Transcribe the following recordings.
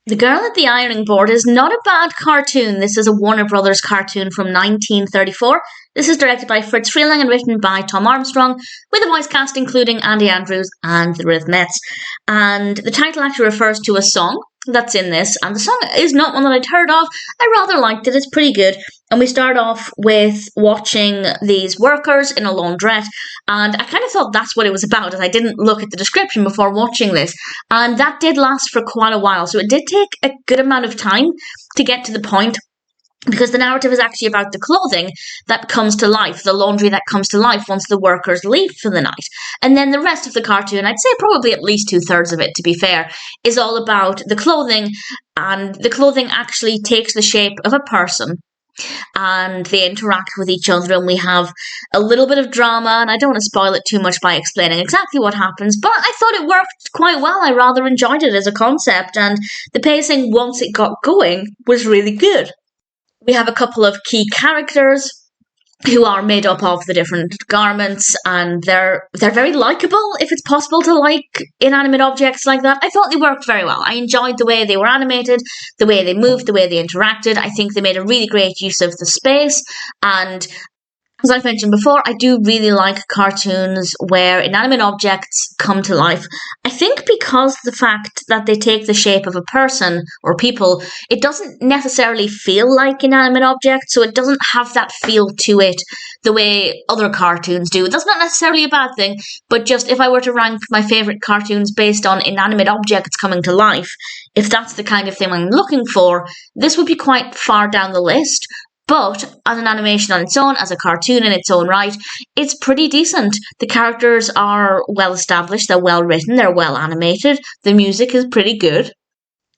The Girl at the Ironing Board is not a bad cartoon. This is a Warner Brothers cartoon from 1934. This is directed by Freleng and written by Tom Armstrong, with a voice cast including Andy Andrews and the Rhythmettes. And the title actually refers to a song that's in this, and the song is not one that I'd heard of. I rather liked it, it's pretty good. And we start off with watching these workers in a laundrette, and I kind of thought that's what it was about, as I didn't look at the description before watching this. And that did last for quite a while, so it did take a good amount of time to get to the point, because the narrative is actually about the clothing that comes to life, the laundry that comes to life once the workers leave for the night. And then the rest of the cartoon, I'd say probably at least 2/3 of it, to be fair, is all about the clothing, and the clothing actually takes the shape of a person. And they interact with each other, and we have a little bit of drama, and I don't want to spoil it too much by explaining exactly what happens, but I thought it worked quite well. I rather enjoyed it as a concept, and the pacing once it got going was really good. We have a couple of key characters who are made up of the different garments, and they're very likeable, if it's possible to like inanimate objects like that. I thought they worked very well. I enjoyed the way they were animated, the way they moved, the way they interacted. I think they made a really great use of the space, and as I've mentioned before, I do really like cartoons where inanimate objects come to life. I think because the fact that they take the shape of a person or people, it doesn't necessarily feel like inanimate objects, so it doesn't have that feel to it the way other cartoons do. That's not necessarily a bad thing, but just if I were to rank my favourite cartoons based on inanimate objects coming to life, if that's the kind of thing I'm looking for, this would be quite far down the list. But as an animation on its own, as a cartoon in its own right, it's pretty decent. The characters are well established, they're well written, they're well animated, the music is pretty good.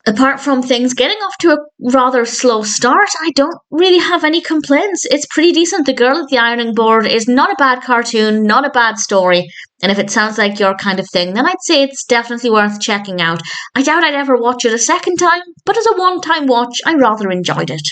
Apart from things getting off to a rather slow start, I don't really have any complaints. It's pretty decent. The Girl at the Ironing Board is not a bad cartoon, not a bad story, and if it sounds like your kind of thing, then I'd say it's definitely worth checking out. I doubt I'd ever watch it a second time, but as a one-time watch, I rather enjoyed it.